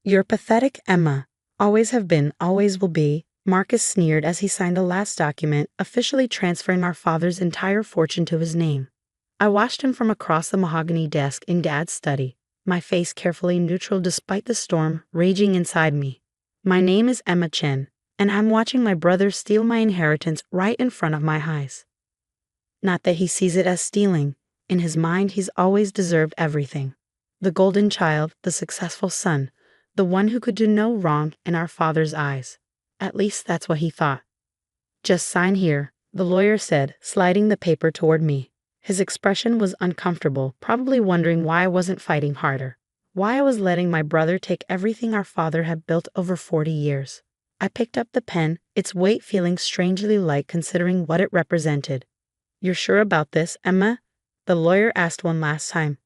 You're pathetic, Emma. Always have been, always will be, Marcus sneered as he signed the last document, officially transferring our father's entire fortune to his name. I watched him from across the mahogany desk in Dad's study, my face carefully neutral despite the storm raging inside me. My name is Emma Chen, and I'm watching my brother steal my inheritance right in front of my eyes. Not that he sees it as stealing. In his mind, he's always deserved everything. The golden child, the successful son, the one who could do no wrong in our father's eyes. At least that's what he thought. Just sign here, the lawyer said, sliding the paper toward me. His expression was uncomfortable, probably wondering why I wasn't fighting harder. Why I was letting my brother take everything our father had built over 40 years. I picked up the pen, its weight feeling strangely light considering what it represented. You're sure about this, Emma? The lawyer asked one last time.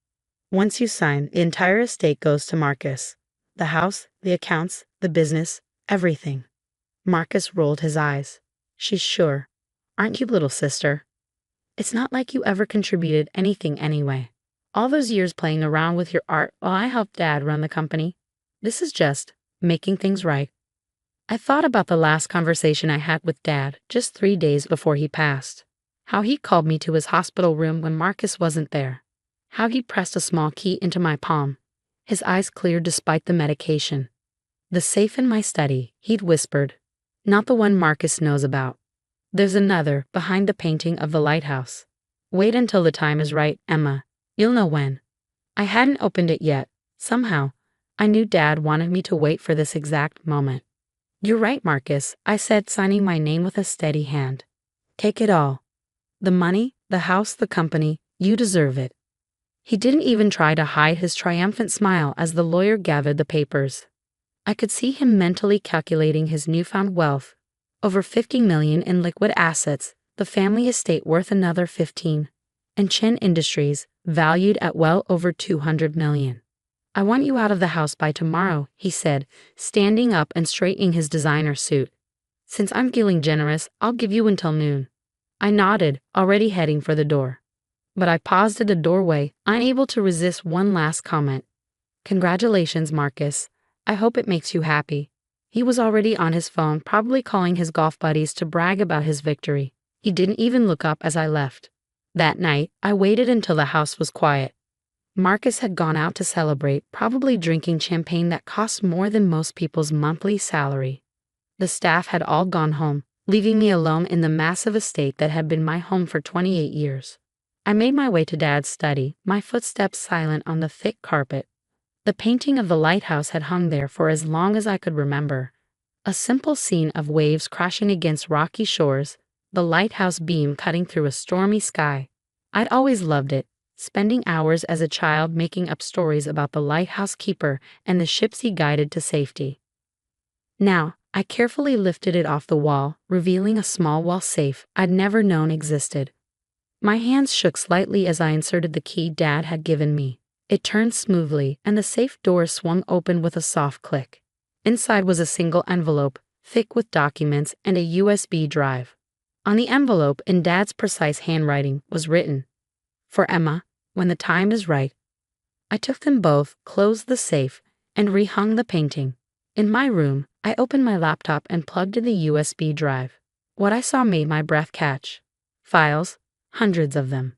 Once you sign, the entire estate goes to Marcus. The house, the accounts, the business, everything. Marcus rolled his eyes. She's sure. Aren't you, little sister? It's not like you ever contributed anything anyway. All those years playing around with your art while I helped Dad run the company. This is just making things right. I thought about the last conversation I had with Dad just 3 days before he passed. How he called me to his hospital room when Marcus wasn't there. How he pressed a small key into my palm. His eyes cleared despite the medication. The safe in my study, he'd whispered. Not the one Marcus knows about. There's another, behind the painting of the lighthouse. Wait until the time is right, Emma. You'll know when. I hadn't opened it yet. Somehow, I knew Dad wanted me to wait for this exact moment. You're right, Marcus, I said, signing my name with a steady hand. Take it all. The money, the house, the company, you deserve it. He didn't even try to hide his triumphant smile as the lawyer gathered the papers. I could see him mentally calculating his newfound wealth. Over 50 million in liquid assets, the family estate worth another 15, and Chen Industries, valued at well over 200 million. I want you out of the house by tomorrow, he said, standing up and straightening his designer suit. Since I'm feeling generous, I'll give you until noon. I nodded, already heading for the door. But I paused at the doorway, unable to resist one last comment. Congratulations, Marcus. I hope it makes you happy. He was already on his phone, probably calling his golf buddies to brag about his victory. He didn't even look up as I left. That night, I waited until the house was quiet. Marcus had gone out to celebrate, probably drinking champagne that cost more than most people's monthly salary. The staff had all gone home, leaving me alone in the massive estate that had been my home for 28 years. I made my way to Dad's study, my footsteps silent on the thick carpet. The painting of the lighthouse had hung there for as long as I could remember. A simple scene of waves crashing against rocky shores, the lighthouse beam cutting through a stormy sky. I'd always loved it, spending hours as a child making up stories about the lighthouse keeper and the ships he guided to safety. Now, I carefully lifted it off the wall, revealing a small wall safe I'd never known existed. My hands shook slightly as I inserted the key Dad had given me. It turned smoothly, and the safe door swung open with a soft click. Inside was a single envelope, thick with documents and a USB drive. On the envelope, in Dad's precise handwriting, was written, "For Emma, when the time is right." I took them both, closed the safe, and rehung the painting. In my room, I opened my laptop and plugged in the USB drive. What I saw made my breath catch. Files, hundreds of them.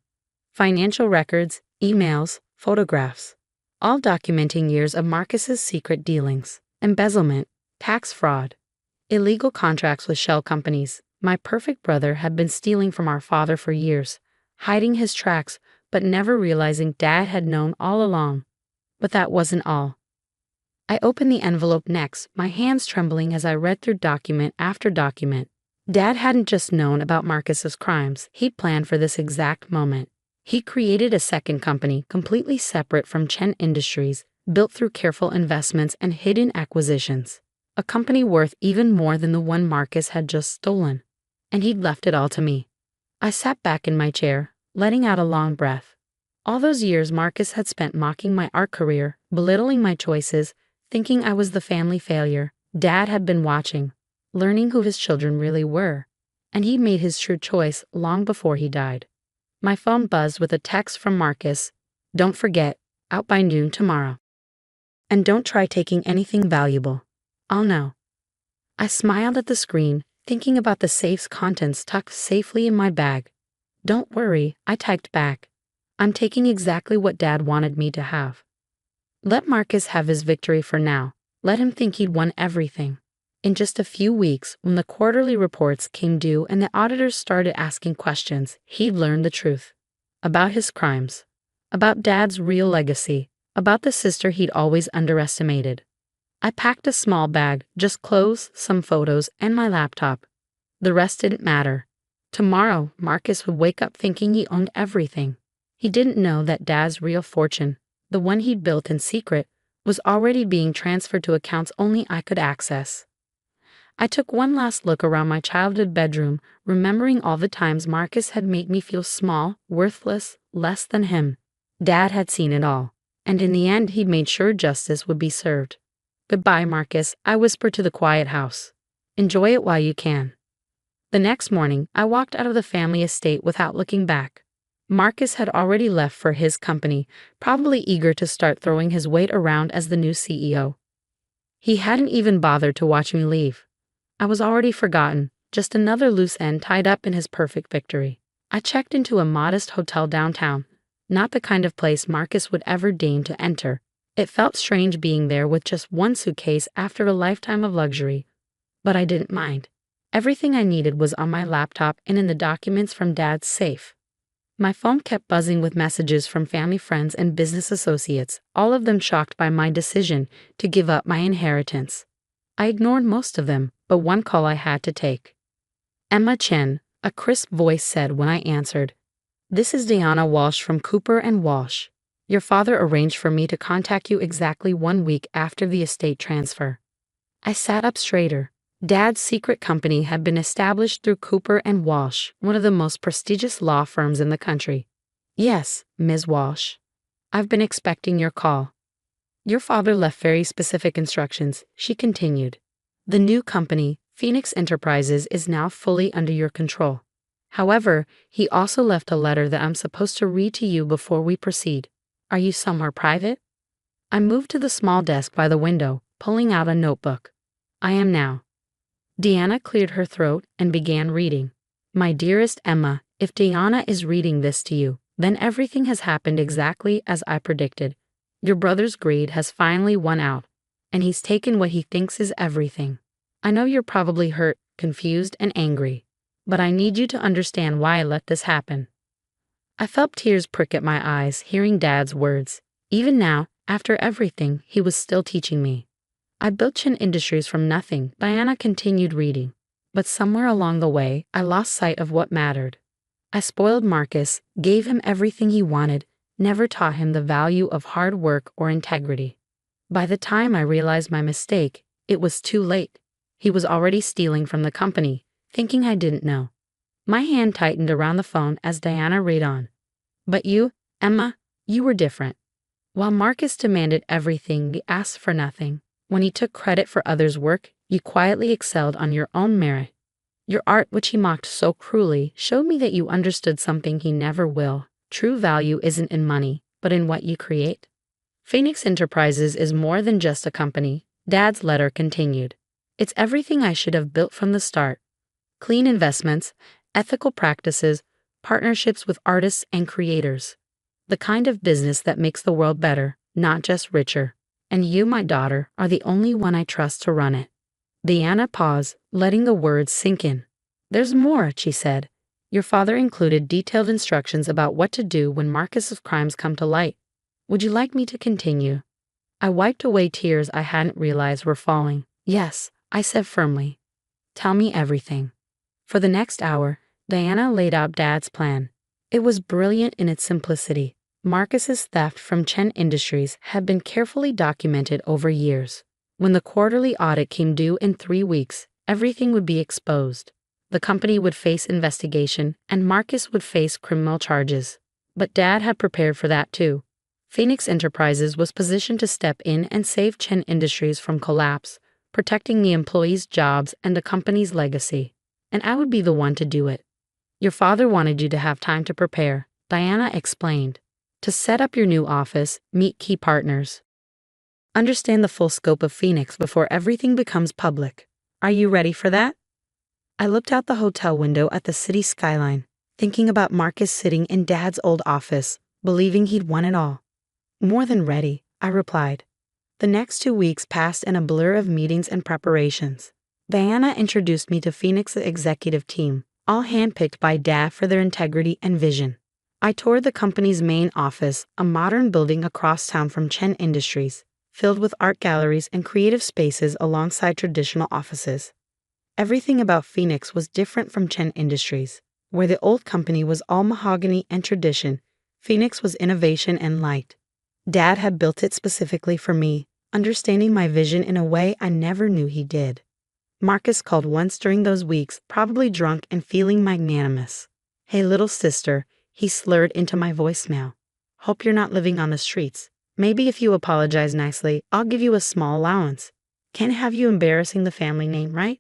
Financial records, emails, photographs, all documenting years of Marcus's secret dealings, embezzlement, tax fraud, illegal contracts with shell companies. My perfect brother had been stealing from our father for years, hiding his tracks, but never realizing Dad had known all along. But that wasn't all. I opened the envelope next, my hands trembling as I read through document after document. Dad hadn't just known about Marcus's crimes, he'd planned for this exact moment. He created a second company completely separate from Chen Industries, built through careful investments and hidden acquisitions. A company worth even more than the one Marcus had just stolen. And he'd left it all to me. I sat back in my chair, letting out a long breath. All those years Marcus had spent mocking my art career, belittling my choices, thinking I was the family failure. Dad had been watching, learning who his children really were. And he'd made his true choice long before he died. My phone buzzed with a text from Marcus. "Don't forget, out by noon tomorrow." And don't try taking anything valuable. I'll know. I smiled at the screen, thinking about the safe's contents tucked safely in my bag. Don't worry, I typed back. I'm taking exactly what Dad wanted me to have. Let Marcus have his victory for now. Let him think he'd won everything. In just a few weeks, when the quarterly reports came due and the auditors started asking questions, he'd learned the truth. About his crimes. About Dad's real legacy. About the sister he'd always underestimated. I packed a small bag, just clothes, some photos, and my laptop. The rest didn't matter. Tomorrow, Marcus would wake up thinking he owned everything. He didn't know that Dad's real fortune, the one he'd built in secret, was already being transferred to accounts only I could access. I took one last look around my childhood bedroom, remembering all the times Marcus had made me feel small, worthless, less than him. Dad had seen it all, and in the end he'd made sure justice would be served. Goodbye, Marcus, I whispered to the quiet house. Enjoy it while you can. The next morning, I walked out of the family estate without looking back. Marcus had already left for his company, probably eager to start throwing his weight around as the new CEO. He hadn't even bothered to watch me leave. I was already forgotten, just another loose end tied up in his perfect victory. I checked into a modest hotel downtown, not the kind of place Marcus would ever deign to enter. It felt strange being there with just one suitcase after a lifetime of luxury. But I didn't mind. Everything I needed was on my laptop and in the documents from Dad's safe. My phone kept buzzing with messages from family friends and business associates, all of them shocked by my decision to give up my inheritance. I ignored most of them, but one call I had to take. Emma Chen, a crisp voice said when I answered. This is Diana Walsh from Cooper & Walsh. Your father arranged for me to contact you exactly 1 week after the estate transfer. I sat up straighter. Dad's secret company had been established through Cooper & Walsh, one of the most prestigious law firms in the country. Yes, Ms. Walsh. I've been expecting your call. Your father left very specific instructions, she continued. The new company, Phoenix Enterprises, is now fully under your control. However, he also left a letter that I'm supposed to read to you before we proceed. Are you somewhere private? I moved to the small desk by the window, pulling out a notebook. I am now. Diana cleared her throat and began reading. My dearest Emma, if Diana is reading this to you, then everything has happened exactly as I predicted. Your brother's greed has finally won out, and he's taken what he thinks is everything. I know you're probably hurt, confused, and angry, but I need you to understand why I let this happen. I felt tears prick at my eyes hearing Dad's words. Even now, after everything, he was still teaching me. I built Chen Industries from nothing, Diana continued reading. But somewhere along the way, I lost sight of what mattered. I spoiled Marcus, gave him everything he wanted, never taught him the value of hard work or integrity. By the time I realized my mistake, it was too late. He was already stealing from the company, thinking I didn't know. My hand tightened around the phone as Diana read on. But you, Emma, you were different. While Marcus demanded everything, you asked for nothing. When he took credit for others' work, you quietly excelled on your own merit. Your art, which he mocked so cruelly, showed me that you understood something he never will. True value isn't in money, but in what you create. Phoenix Enterprises is more than just a company, Dad's letter continued. It's everything I should have built from the start. Clean investments, ethical practices, partnerships with artists and creators. The kind of business that makes the world better, not just richer. And you, my daughter, are the only one I trust to run it. Diana paused, letting the words sink in. There's more, she said. Your father included detailed instructions about what to do when Marcus's crimes come to light. Would you like me to continue? I wiped away tears I hadn't realized were falling. Yes, I said firmly. Tell me everything. For the next hour, Diana laid out Dad's plan. It was brilliant in its simplicity. Marcus's theft from Chen Industries had been carefully documented over years. When the quarterly audit came due in 3 weeks, everything would be exposed. The company would face investigation, and Marcus would face criminal charges. But Dad had prepared for that too. Phoenix Enterprises was positioned to step in and save Chen Industries from collapse, protecting the employees' jobs and the company's legacy. And I would be the one to do it. Your father wanted you to have time to prepare, Diana explained. To set up your new office, meet key partners. Understand the full scope of Phoenix before everything becomes public. Are you ready for that? I looked out the hotel window at the city skyline, thinking about Marcus sitting in Dad's old office, believing he'd won it all. More than ready, I replied. The next 2 weeks passed in a blur of meetings and preparations. Diana introduced me to Phoenix's executive team, all handpicked by Dad for their integrity and vision. I toured the company's main office, a modern building across town from Chen Industries, filled with art galleries and creative spaces alongside traditional offices. Everything about Phoenix was different from Chen Industries, where the old company was all mahogany and tradition. Phoenix was innovation and light. Dad had built it specifically for me, understanding my vision in a way I never knew he did. Marcus called once during those weeks, probably drunk and feeling magnanimous. "Hey, little sister," he slurred into my voicemail. "Hope you're not living on the streets. Maybe if you apologize nicely, I'll give you a small allowance. Can't have you embarrassing the family name, right?"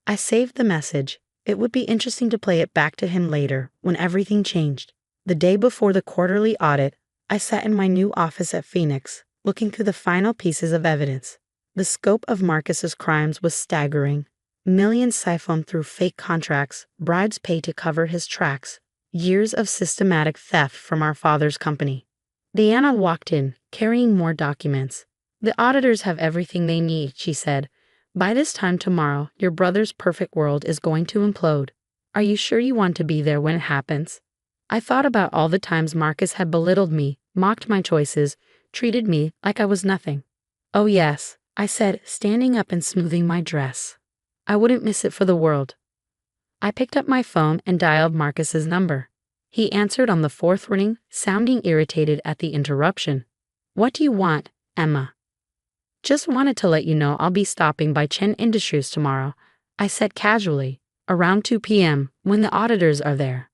I saved the message. It would be interesting to play it back to him later, when everything changed. The day before the quarterly audit, I sat in my new office at Phoenix, looking through the final pieces of evidence. The scope of Marcus's crimes was staggering. Millions siphoned through fake contracts, bribes paid to cover his tracks, years of systematic theft from our father's company. Diana walked in, carrying more documents. "The auditors have everything they need," she said. "By this time tomorrow, your brother's perfect world is going to implode. Are you sure you want to be there when it happens?" I thought about all the times Marcus had belittled me, mocked my choices, treated me like I was nothing. "Oh yes," I said, standing up and smoothing my dress. "I wouldn't miss it for the world." I picked up my phone and dialed Marcus's number. He answered on the fourth ring, sounding irritated at the interruption. "What do you want, Emma?" "Just wanted to let you know I'll be stopping by Chen Industries tomorrow," I said casually, "around 2 p.m., when the auditors are there."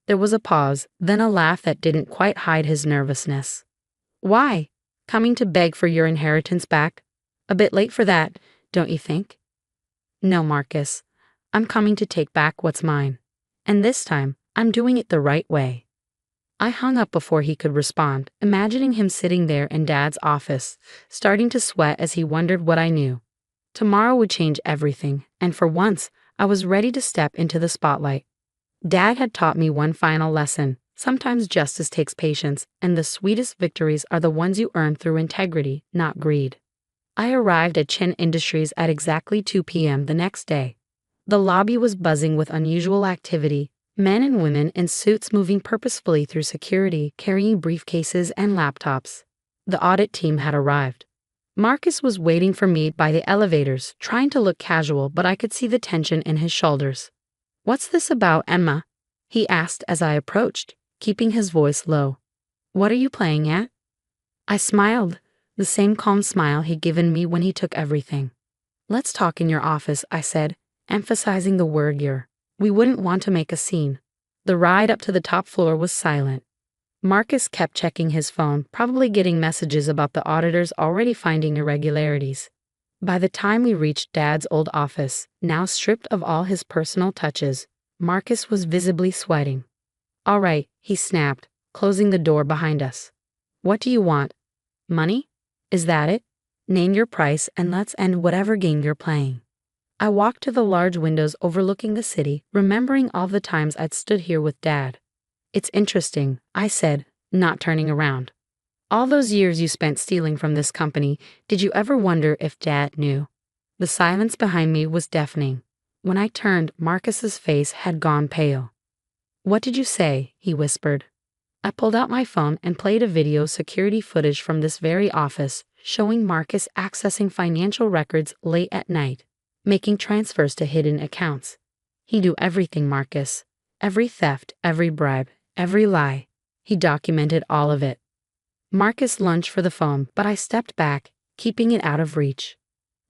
There was a pause, then a laugh that didn't quite hide his nervousness. "Why? Coming to beg for your inheritance back? A bit late for that, don't you think?" "No, Marcus. I'm coming to take back what's mine. And this time, I'm doing it the right way." I hung up before he could respond, imagining him sitting there in Dad's office, starting to sweat as he wondered what I knew. Tomorrow would change everything, and for once, I was ready to step into the spotlight. Dad had taught me one final lesson. Sometimes justice takes patience, and the sweetest victories are the ones you earn through integrity, not greed. I arrived at Chen Industries at exactly 2 p.m. the next day. The lobby was buzzing with unusual activity, men and women in suits moving purposefully through security, carrying briefcases and laptops. The audit team had arrived. Marcus was waiting for me by the elevators, trying to look casual, but I could see the tension in his shoulders. "What's this about, Emma?" he asked as I approached, keeping his voice low. "What are you playing at?" I smiled, the same calm smile he'd given me when he took everything. "Let's talk in your office," I said, emphasizing the word your. We wouldn't want to make a scene. The ride up to the top floor was silent. Marcus kept checking his phone, probably getting messages about the auditors already finding irregularities. By the time we reached Dad's old office, now stripped of all his personal touches, Marcus was visibly sweating. "All right," he snapped, closing the door behind us. "What do you want? Money? Is that it? Name your price and let's end whatever game you're playing." I walked to the large windows overlooking the city, remembering all the times I'd stood here with Dad. "It's interesting," I said, not turning around. "All those years you spent stealing from this company, did you ever wonder if Dad knew?" The silence behind me was deafening. When I turned, Marcus's face had gone pale. "What did you say?" he whispered. I pulled out my phone and played a video security footage from this very office, showing Marcus accessing financial records late at night, making transfers to hidden accounts. He knew everything, Marcus. Every theft, every bribe, every lie. He documented all of it. Marcus lunged for the phone, but I stepped back, keeping it out of reach.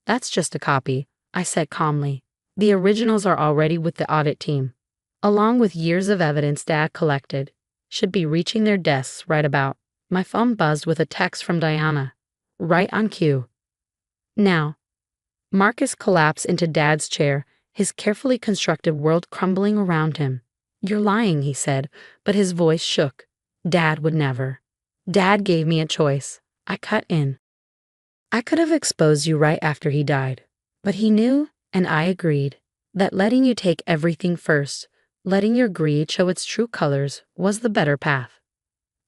"That's just a copy," I said calmly. "The originals are already with the audit team, along with years of evidence Dad collected. Should be reaching their desks right about." My phone buzzed with a text from Diana. Right on cue. "Now." Marcus collapsed into Dad's chair, his carefully constructed world crumbling around him. "You're lying," he said, but his voice shook. "Dad would never." "Dad gave me a choice." I cut in. I could have exposed you right after he died, but he knew, and I agreed, that letting you take everything first, letting your greed show its true colors, was the better path.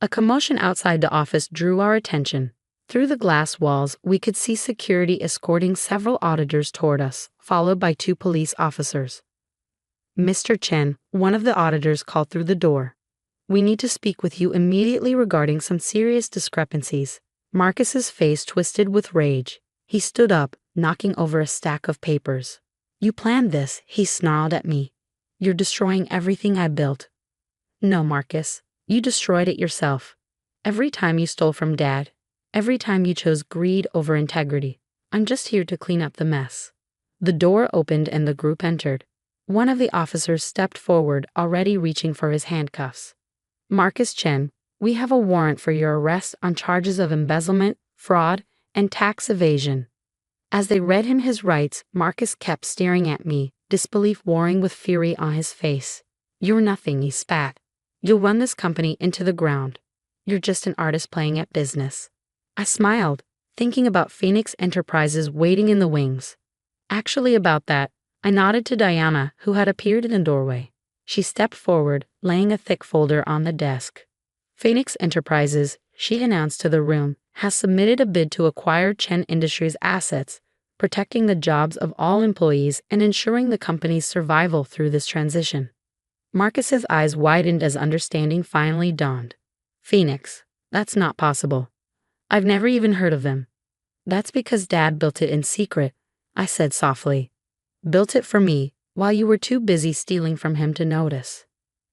A commotion outside the office drew our attention. Through the glass walls, we could see security escorting several auditors toward us, followed by 2 police officers. Mr. Chen, one of the auditors, called through the door. We need to speak with you immediately regarding some serious discrepancies. Marcus's face twisted with rage. He stood up, knocking over a stack of papers. You planned this, he snarled at me. You're destroying everything I built. No, Marcus, you destroyed it yourself. Every time you stole from Dad, every time you chose greed over integrity. I'm just here to clean up the mess. The door opened and the group entered. One of the officers stepped forward, already reaching for his handcuffs. Marcus Chen, we have a warrant for your arrest on charges of embezzlement, fraud, and tax evasion. As they read him his rights, Marcus kept staring at me, disbelief warring with fury on his face. You're nothing, he spat. You'll run this company into the ground. You're just an artist playing at business. I smiled, thinking about Phoenix Enterprises waiting in the wings. Actually, about that, I nodded to Diana, who had appeared in the doorway. She stepped forward, laying a thick folder on the desk. Phoenix Enterprises, she announced to the room, has submitted a bid to acquire Chen Industries' assets, protecting the jobs of all employees and ensuring the company's survival through this transition. Marcus's eyes widened as understanding finally dawned. Phoenix, that's not possible. I've never even heard of them. That's because Dad built it in secret, I said softly. Built it for me, while you were too busy stealing from him to notice.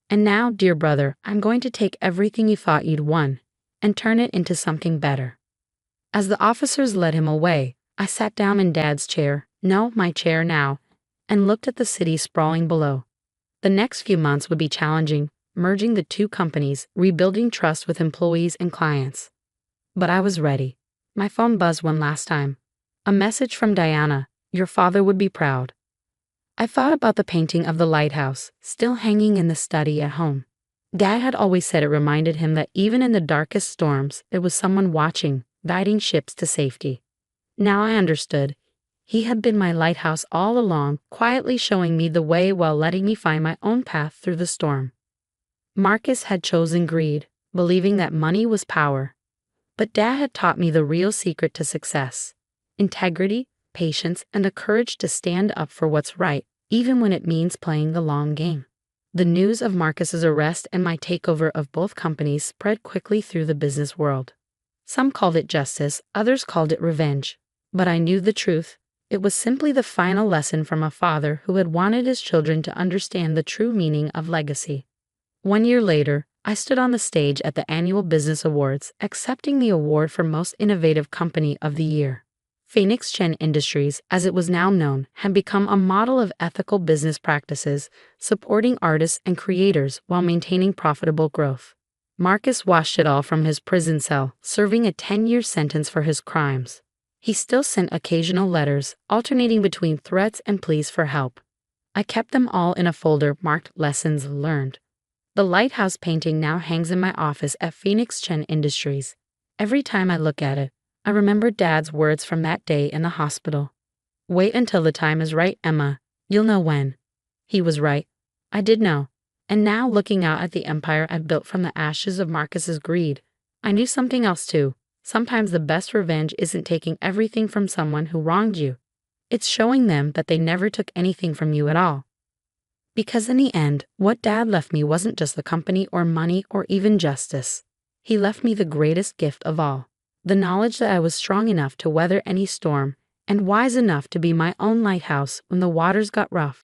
And now, dear brother, I'm going to take everything you thought you'd won and turn it into something better. As the officers led him away, I sat down in Dad's chair, no, my chair now, and looked at the city sprawling below. The next few months would be challenging, merging the 2 companies, rebuilding trust with employees and clients. But I was ready. My phone buzzed one last time. A message from Diana. Your father would be proud. I thought about the painting of the lighthouse, still hanging in the study at home. Dad had always said it reminded him that even in the darkest storms, there was someone watching, guiding ships to safety. Now I understood. He had been my lighthouse all along, quietly showing me the way while letting me find my own path through the storm. Marcus had chosen greed, believing that money was power. But Dad had taught me the real secret to success: integrity, patience, and the courage to stand up for what's right, even when it means playing the long game. The news of Marcus's arrest and my takeover of both companies spread quickly through the business world. Some called it justice, others called it revenge. But I knew the truth. It was simply the final lesson from a father who had wanted his children to understand the true meaning of legacy. 1 year later, I stood on the stage at the annual Business Awards, accepting the award for Most Innovative Company of the Year. Phoenix Chen Industries, as it was now known, had become a model of ethical business practices, supporting artists and creators while maintaining profitable growth. Marcus watched it all from his prison cell, serving a 10-year sentence for his crimes. He still sent occasional letters, alternating between threats and pleas for help. I kept them all in a folder marked Lessons Learned. The lighthouse painting now hangs in my office at Phoenix Chen Industries. Every time I look at it, I remember Dad's words from that day in the hospital. Wait until the time is right, Emma. You'll know when. He was right. I did know. And now, looking out at the empire I'd built from the ashes of Marcus's greed, I knew something else too. Sometimes the best revenge isn't taking everything from someone who wronged you. It's showing them that they never took anything from you at all. Because in the end, what Dad left me wasn't just the company or money or even justice. He left me the greatest gift of all. The knowledge that I was strong enough to weather any storm and wise enough to be my own lighthouse when the waters got rough.